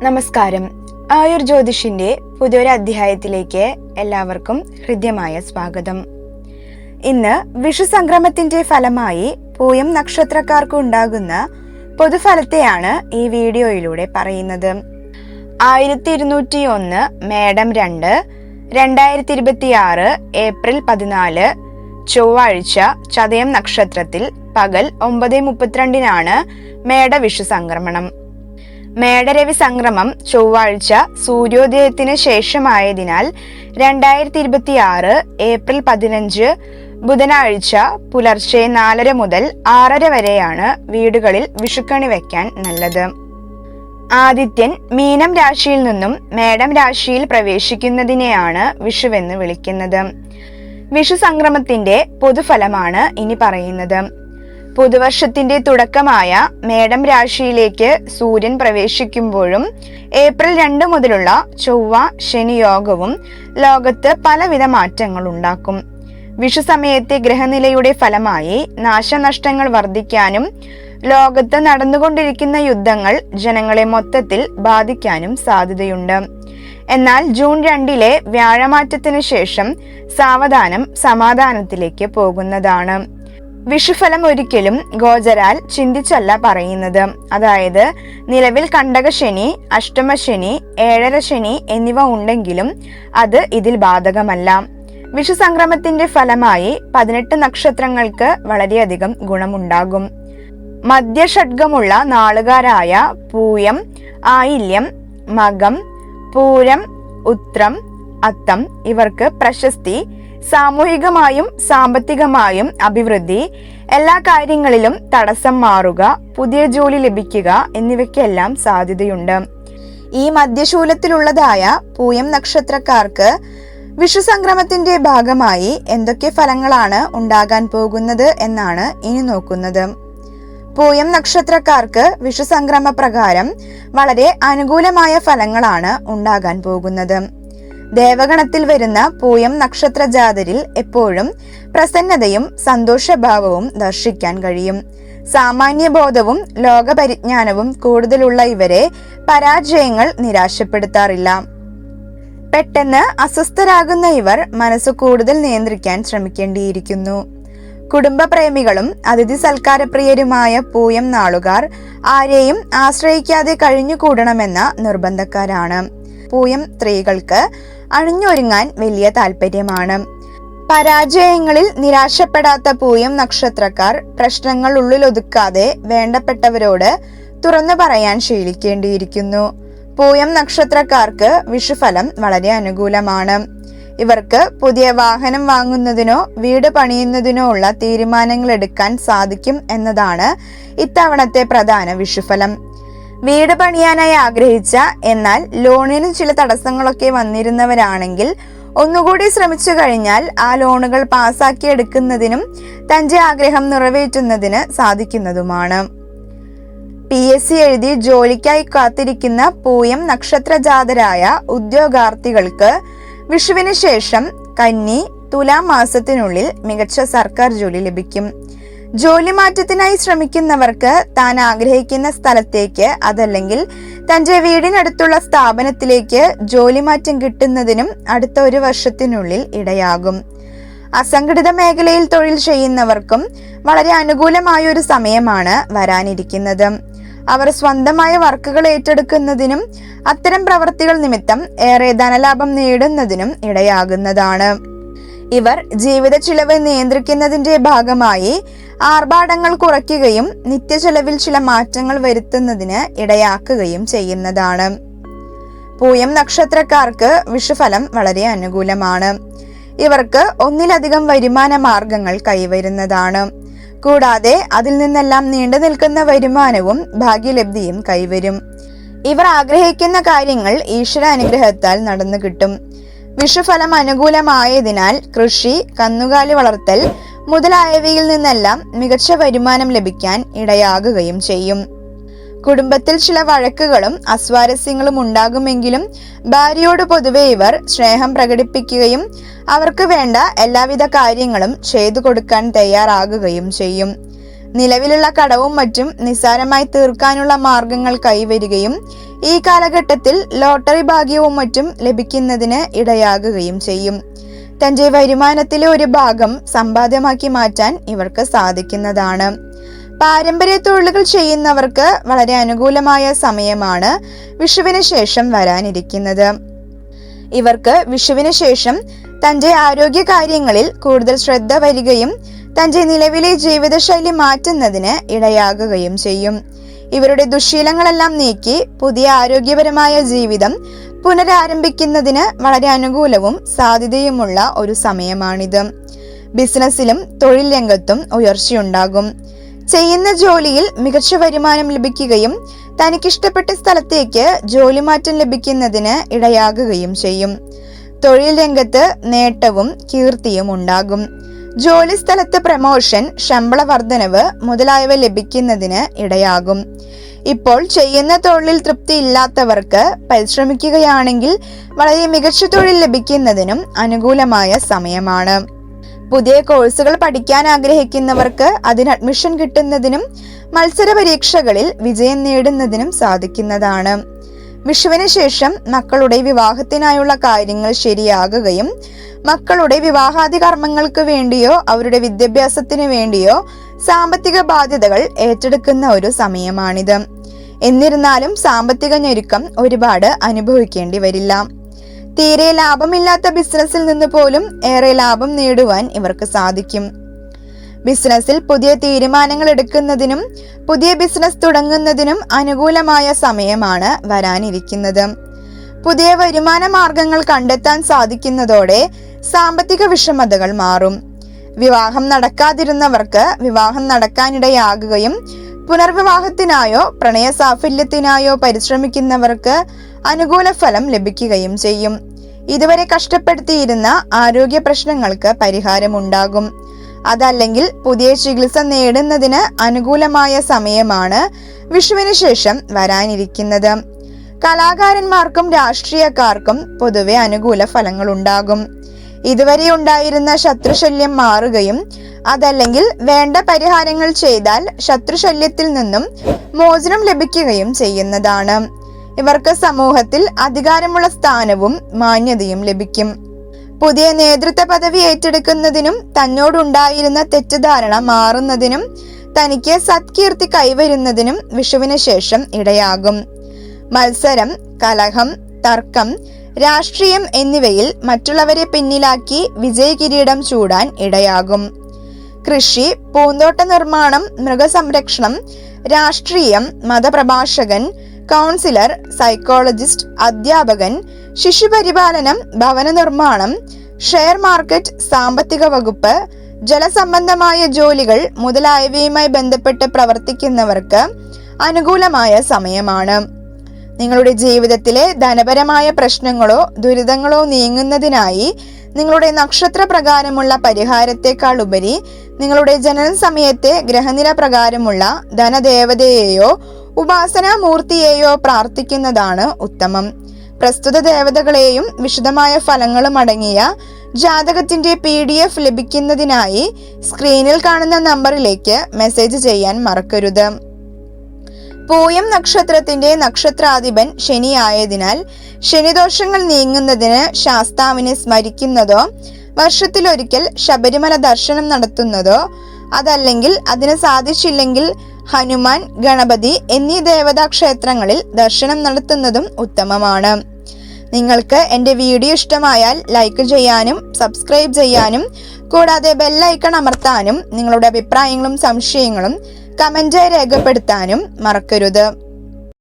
നമസ്കാരം. ആയുർ ജ്യോതിഷിന്റെ പുതിയൊരു അധ്യായത്തിലേക്ക് എല്ലാവർക്കും ഹൃദ്യമായ സ്വാഗതം. ഇന്ന് വിഷുസംക്രമത്തിന്റെ ഫലമായി പൂയം നക്ഷത്രക്കാർക്ക് ഉണ്ടാകുന്ന പൊതുഫലത്തെയാണ് ഈ വീഡിയോയിലൂടെ പറയുന്നത്. 1201 മേടം 2, 2026 ഏപ്രിൽ 14 ചൊവ്വാഴ്ച ചതയം നക്ഷത്രത്തിൽ പകൽ 9:32 മേടവിഷു സംക്രമണം. മേടരവി സംക്രമം ചൊവ്വാഴ്ച സൂര്യോദയത്തിന് ശേഷമായതിനാൽ 2026 ഏപ്രിൽ 15 ബുധനാഴ്ച പുലർച്ചെ 4:30 മുതൽ 6:30 വരെയാണ് വീടുകളിൽ വിഷുക്കണി വയ്ക്കാൻ നല്ലത്. ആദിത്യൻ മീനം രാശിയിൽ നിന്നും മേടം രാശിയിൽ പ്രവേശിക്കുന്നതിനെയാണ് വിഷുവെന്ന് വിളിക്കുന്നത്. വിഷു സംക്രമത്തിന്റെ പൊതുഫലമാണ് ഇനി പറയുന്നത്. പുതുവർഷത്തിന്റെ തുടക്കമായ മേടം രാശിയിലേക്ക് സൂര്യൻ പ്രവേശിക്കുമ്പോഴും ഏപ്രിൽ 2 മുതലുള്ള ചൊവ്വ ശനി യോഗവും ലോകത്ത് പലവിധ മാറ്റങ്ങൾ ഉണ്ടാക്കും. വിഷു സമയത്തെ ഗ്രഹനിലയുടെ ഫലമായി നാശനഷ്ടങ്ങൾ വർദ്ധിക്കാനും ലോകത്ത് നടന്നുകൊണ്ടിരിക്കുന്ന യുദ്ധങ്ങൾ ജനങ്ങളെ മൊത്തത്തിൽ ബാധിക്കാനും സാധ്യതയുണ്ട്. എന്നാൽ ജൂൺ 2 വ്യാഴമാറ്റത്തിന് ശേഷം സാവധാനം സമാധാനത്തിലേക്ക് പോകുന്നതാണ്. വിഷുഫലം ഒരിക്കലും ഗോചരാൽ ചിന്തിച്ചല്ല പറയുന്നത്. അതായത് നിലവിൽ കണ്ടകശനി, അഷ്ടമശനി, ഏഴര ശനി എന്നിവ ഉണ്ടെങ്കിലും അത് ഇതിൽ ബാധകമല്ല. വിഷു സംക്രമത്തിന്റെ ഫലമായി 18 നക്ഷത്രങ്ങൾക്ക് വളരെയധികം ഗുണമുണ്ടാകും. മധ്യഷഡ്ഗമുള്ള നാളുകാരായ പൂയം, ആയില്യം, മകം, പൂരം, ഉത്രം, അത്തം ഇവർക്ക് പ്രശസ്തി, സാമൂഹികമായും സാമ്പത്തികമായും അഭിവൃദ്ധി, എല്ലാ കാര്യങ്ങളിലും തടസ്സം മാറുക, പുതിയ ജോലി ലഭിക്കുക എന്നിവയ്ക്കെല്ലാം സാധ്യതയുണ്ട്. ഈ മധ്യശൂലത്തിലുള്ളതായ പൂയം നക്ഷത്രക്കാർക്ക് വിഷു സംക്രമത്തിന്റെ ഭാഗമായി എന്തൊക്കെ ഫലങ്ങളാണ് ഉണ്ടാകാൻ പോകുന്നത് എന്നാണ് ഇനി നോക്കുന്നത്. പൂയം നക്ഷത്രക്കാർക്ക് വിഷു സംക്രമ പ്രകാരം വളരെ അനുകൂലമായ ഫലങ്ങളാണ് ഉണ്ടാകാൻ പോകുന്നത്. ദേവഗണത്തിൽ വരുന്ന പൂയം നക്ഷത്ര ജാതരിൽ എപ്പോഴും പ്രസന്നതയും സന്തോഷഭാവവും ദർശിക്കാൻ കഴിയും. സാമാന്യബോധവും ലോകപരിജ്ഞാനവും കൂടുതലുള്ള ഇവരെ പരാജയങ്ങൾ നിരാശപ്പെടുത്താറില്ല. പെട്ടെന്ന് അസ്വസ്ഥരാകുന്ന ഇവർ മനസ്സ് കൂടുതൽ നിയന്ത്രിക്കാൻ ശ്രമിക്കേണ്ടിയിരിക്കുന്നു. കുടുംബപ്രേമികളും അതിഥി സൽക്കാരപ്രിയരുമായ പൂയം നാളുകാർ ആരെയും ആശ്രയിക്കാതെ കഴിഞ്ഞുകൂടണമെന്ന നിർബന്ധക്കാരാണ്. പൂയം സ്ത്രീകൾക്ക് അണിഞ്ഞൊരുങ്ങാൻ വലിയ താല്പര്യമാണ്. പരാജയങ്ങളിൽ നിരാശപ്പെടാത്ത പൂയം നക്ഷത്രക്കാർ പ്രശ്നങ്ങൾ ഉള്ളിലൊതുക്കാതെ വേണ്ടപ്പെട്ടവരോട് തുറന്നു പറയാൻ ശീലിക്കേണ്ടിയിരിക്കുന്നു. പൂയം നക്ഷത്രക്കാർക്ക് വിഷുഫലം വളരെ അനുകൂലമാണ്. ഇവർക്ക് പുതിയ വാഹനം വാങ്ങുന്നതിനോ വീട് പണിയുന്നതിനോ ഉള്ള തീരുമാനങ്ങൾ എടുക്കാൻ സാധിക്കും എന്നതാണ് ഇത്തവണത്തെ പ്രധാന വിഷുഫലം. വീട് പണിയാനായി ആഗ്രഹിച്ച എന്നാൽ ലോണിന് ചില തടസ്സങ്ങളൊക്കെ വന്നിരുന്നവരാണെങ്കിൽ ഒന്നുകൂടി ശ്രമിച്ചു കഴിഞ്ഞാൽ ആ ലോണുകൾ പാസാക്കി എടുക്കുന്നതിനും തന്റെ ആഗ്രഹം നിറവേറ്റുന്നതിന് സാധിക്കുന്നതുമാണ്. PSC എഴുതി ജോലിക്കായി കാത്തിരിക്കുന്ന പൂയം നക്ഷത്ര ജാതരായ ഉദ്യോഗാർത്ഥികൾക്ക് വിഷുവിന് ശേഷം കന്നി, തുലാം മാസത്തിനുള്ളിൽ മികച്ച സർക്കാർ ജോലി ലഭിക്കും. ജോലി മാറ്റത്തിനായി ശ്രമിക്കുന്നവർക്ക് താൻ ആഗ്രഹിക്കുന്ന സ്ഥലത്തേക്ക് അതല്ലെങ്കിൽ തന്റെ വീടിനടുത്തുള്ള സ്ഥാപനത്തിലേക്ക് ജോലി മാറ്റം കിട്ടുന്നതിനും അടുത്ത 1 വർഷത്തിനുള്ളിൽ ഇടയാകും. അസംഘടിത മേഖലയിൽ തൊഴിൽ ചെയ്യുന്നവർക്കും വളരെ അനുകൂലമായ ഒരു സമയമാണ് വരാനിരിക്കുന്നത്. അവർ സ്വന്തമായ വർക്കുകൾ ഏറ്റെടുക്കുന്നതിനും അത്തരം പ്രവർത്തികൾ നിമിത്തം ഏറെ ധനലാഭം നേടുന്നതിനും ഇടയാകുന്നതാണ്. ഇവർ ജീവിത ചിലവ് നിയന്ത്രിക്കുന്നതിന്റെ ഭാഗമായി ആർഭാടങ്ങൾ കുറയ്ക്കുകയും നിത്യചെലവിൽ ചില മാറ്റങ്ങൾ വരുത്തുന്നതിന് ഇടയാക്കുകയും ചെയ്യുന്നതാണ്. പൂയം നക്ഷത്രക്കാർക്ക് വിഷുഫലം വളരെ അനുകൂലമാണ്. ഇവർക്ക് ഒന്നിലധികം വരുമാന മാർഗങ്ങൾ കൈവരുന്നതാണ്. കൂടാതെ അതിൽ നിന്നെല്ലാം നീണ്ടു നിൽക്കുന്ന വരുമാനവും ഭാഗ്യലബ്ധിയും കൈവരും. ഇവർ ആഗ്രഹിക്കുന്ന കാര്യങ്ങൾ ഈശ്വര അനുഗ്രഹത്താൽ നടന്നു കിട്ടും. വിഷുഫലം അനുകൂലമായതിനാൽ കൃഷി, കന്നുകാലി വളർത്തൽ മുതലായവയിൽ നിന്നെല്ലാം മികച്ച വരുമാനം ലഭിക്കാൻ ഇടയാകുകയും ചെയ്യും. കുടുംബത്തിൽ ചില വഴക്കുകളും അസ്വാരസ്യങ്ങളും ഉണ്ടാകുമെങ്കിലും ഭാര്യയോട് പൊതുവെ ഇവർ സ്നേഹം പ്രകടിപ്പിക്കുകയും അവർക്ക് വേണ്ട എല്ലാവിധ കാര്യങ്ങളും ചെയ്തു കൊടുക്കാൻ തയ്യാറാകുകയും ചെയ്യും. നിലവിലുള്ള കടവും മറ്റും നിസ്സാരമായി തീർക്കാനുള്ള മാർഗങ്ങൾ കൈവരികയും ഈ കാലഘട്ടത്തിൽ ലോട്ടറി ഭാഗ്യവും മറ്റും ലഭിക്കുന്നതിന് ഇടയാകുകയും ചെയ്യും. തന്റെ വരുമാനത്തിലെ ഒരു ഭാഗം സമ്പാദ്യമാക്കി മാറ്റാൻ ഇവർക്ക് സാധിക്കുന്നതാണ്. പാരമ്പര്യ തൊഴിലുകൾ ചെയ്യുന്നവർക്ക് വളരെ അനുകൂലമായ സമയമാണ് വിഷുവിന് ശേഷം വരാനിരിക്കുന്നത്. ഇവർക്ക് വിഷുവിന് ശേഷം തന്റെ ആരോഗ്യ കാര്യങ്ങളിൽ കൂടുതൽ ശ്രദ്ധ വരികയും തന്റെ നിലവിലെ ജീവിതശൈലി മാറ്റുന്നതിന് ഇടയാകുകയും ചെയ്യും. ഇവരുടെ ദുശ്ശീലങ്ങളെല്ലാം നീക്കി പുതിയ ആരോഗ്യപരമായ ജീവിതം പുനരാരംഭിക്കുന്നതിന് വളരെ അനുകൂലവും സാധ്യതയുമുള്ള ഒരു സമയമാണിത്. ബിസിനസ്സിലും തൊഴിൽ രംഗത്തും ഉയർച്ചയുണ്ടാകും. ചെയ്യുന്ന ജോലിയിൽ മികച്ച വരുമാനം ലഭിക്കുകയും തനിക്കിഷ്ടപ്പെട്ട സ്ഥലത്തേക്ക് ജോലി മാറ്റം ലഭിക്കുന്നതിന് ഇടയാകുകയും ചെയ്യും. തൊഴിൽ രംഗത്ത് നേട്ടവും കീർത്തിയും ഉണ്ടാകും. ജോലി സ്ഥലത്ത് പ്രമോഷൻ, ശമ്പള വർധനവ് മുതലായവ ലഭിക്കുന്നതിന് ഇടയാകും. ഇപ്പോൾ ചെയ്യുന്ന തൊഴിലിൽ തൃപ്തി ഇല്ലാത്തവർക്ക് പരിശ്രമിക്കുകയാണെങ്കിൽ വളരെ മികച്ച തൊഴിൽ ലഭിക്കുന്നതിനും അനുകൂലമായ സമയമാണ്. പുതിയ കോഴ്സുകൾ പഠിക്കാൻ ആഗ്രഹിക്കുന്നവർക്ക് അതിന് അഡ്മിഷൻ കിട്ടുന്നതിനും മത്സര പരീക്ഷകളിൽ വിജയം നേടുന്നതിനും സാധിക്കുന്നതാണ്. വിഷുവിന് ശേഷം മക്കളുടെ വിവാഹത്തിനായുള്ള കാര്യങ്ങൾ ശരിയാകുകയും മക്കളുടെ വിവാഹാദി കർമ്മങ്ങൾക്ക് വേണ്ടിയോ അവരുടെ വിദ്യാഭ്യാസത്തിന് വേണ്ടിയോ സാമ്പത്തിക ബാധ്യതകൾ ഏറ്റെടുക്കുന്ന ഒരു സമയമാണിത്. എന്നിരുന്നാലും സാമ്പത്തിക ഞെരുക്കം ഒരുപാട് അനുഭവിക്കേണ്ടി വരില്ല. തീരെ ലാഭമില്ലാത്ത ബിസിനസ്സിൽ നിന്ന് പോലും ഏറെ ലാഭം നേടുവാൻ ഇവർക്ക് സാധിക്കും. ബിസിനസ്സിൽ പുതിയ തീരുമാനങ്ങൾ എടുക്കുന്നതിനും പുതിയ ബിസിനസ് തുടങ്ങുന്നതിനും അനുകൂലമായ സമയമാണ് വരാനിരിക്കുന്നത്. പുതിയ വരുമാന മാർഗങ്ങൾ കണ്ടെത്താൻ സാധിക്കുന്നതോടെ സാമ്പത്തിക വിഷമതകൾ മാറും. വിവാഹം നടക്കാതിരുന്നവർക്ക് വിവാഹം നടക്കാനിടയാകുകയും പുനർവിവാഹത്തിനായോ പ്രണയ സാഫല്യത്തിനായോ പരിശ്രമിക്കുന്നവർക്ക് അനുകൂല ഫലം ലഭിക്കുകയും ചെയ്യും. ഇതുവരെ കഷ്ടപ്പെടുത്തിയിരുന്ന ആരോഗ്യ പ്രശ്നങ്ങൾക്ക് പരിഹാരമുണ്ടാകും. അതല്ലെങ്കിൽ പുതിയ ചികിത്സ നേടുന്നതിന് അനുകൂലമായ സമയമാണ് വിഷുവിന് ശേഷം വരാനിരിക്കുന്നത്. കലാകാരന്മാർക്കും രാഷ്ട്രീയക്കാർക്കും പൊതുവെ അനുകൂല ഫലങ്ങൾ ഉണ്ടാകും. ഇതുവരെ ഉണ്ടായിരുന്ന ശത്രുശല്യം മാറുകയും അതല്ലെങ്കിൽ വേണ്ട പരിഹാരങ്ങൾ ചെയ്താൽ ശത്രുശല്യത്തിൽ നിന്നും മോചനം ലഭിക്കുകയും ചെയ്യുന്നതാണ്. ഇവർക്ക് സമൂഹത്തിൽ അധികാരമുള്ള സ്ഥാനവും മാന്യതയും ലഭിക്കും. പുതിയ നേതൃത്വ പദവി ഏറ്റെടുക്കുന്നതിനും തന്നോടുണ്ടായിരുന്ന തെറ്റിദ്ധാരണ മാറുന്നതിനും തനിക്ക് സത്കീർത്തി കൈവരുന്നതിനും വിഷുവിന് ശേഷം ഇടയാകും. മത്സരം, കലഹം, തർക്കം, രാഷ്ട്രീയം എന്നിവയിൽ മറ്റുള്ളവരെ പിന്നിലാക്കി വിജയകിരീടം ചൂടാൻ ഇടയാകും. കൃഷി, പൂന്തോട്ട നിർമ്മാണം, മൃഗസംരക്ഷണം, രാഷ്ട്രീയം, മതപ്രഭാഷകൻ, കൗൺസിലർ, സൈക്കോളജിസ്റ്റ്, അധ്യാപകൻ, ശിശുപരിപാലനം, ഭവന നിർമ്മാണം, ഷെയർ മാർക്കറ്റ്, സാമ്പത്തിക വകുപ്പ്, ജലസംബന്ധമായ ജോലികൾ മുതലായവയുമായി ബന്ധപ്പെട്ട് പ്രവർത്തിക്കുന്നവർക്ക് അനുകൂലമായ സമയമാണ്. നിങ്ങളുടെ ജീവിതത്തിലെ ധനപരമായ പ്രശ്നങ്ങളോ ദുരിതങ്ങളോ നീങ്ങുന്നതിനായി നിങ്ങളുടെ നക്ഷത്ര പ്രകാരമുള്ള പരിഹാരത്തെക്കാൾ ഉപരി നിങ്ങളുടെ ജനന സമയത്തെ ഗ്രഹനില പ്രകാരമുള്ള ധനദേവതയെയോ ഉപാസനാമൂർത്തിയെയോ പ്രാർത്ഥിക്കുന്നതാണ് ഉത്തമം. പ്രസ്തുത ദേവതകളെയും വിശദമായ ഫലങ്ങളും അടങ്ങിയ ജാതകത്തിന്റെ PDF ലഭിക്കുന്നതിനായി സ്ക്രീനിൽ കാണുന്ന നമ്പറിലേക്ക് മെസ്സേജ് ചെയ്യാൻ മറക്കരുത്. പൂയം നക്ഷത്രത്തിന്റെ നക്ഷത്രാധിപൻ ശനി ആയതിനാൽ ശനിദോഷങ്ങൾ നീങ്ങുന്നതിന് ശാസ്താവിനെ സ്മരിക്കുന്നതോ വർഷത്തിലൊരിക്കൽ ശബരിമല ദർശനം നടത്തുന്നതോ അതല്ലെങ്കിൽ അതിന് സാധിച്ചില്ലെങ്കിൽ ഹനുമാൻ, ഗണപതി എന്നീ ദേവതാ ക്ഷേത്രങ്ങളിൽ ദർശനം നടത്തുന്നതും ഉത്തമമാണ്. നിങ്ങൾക്ക് എൻ്റെ വീഡിയോ ഇഷ്ടമായാൽ ലൈക്ക് ചെയ്യാനും സബ്സ്ക്രൈബ് ചെയ്യാനും കൂടാതെ ബെല്ലൈക്കൺ അമർത്താനും നിങ്ങളുടെ അഭിപ്രായങ്ങളും സംശയങ്ങളും കമന്റായി രേഖപ്പെടുത്താനും മറക്കരുത്.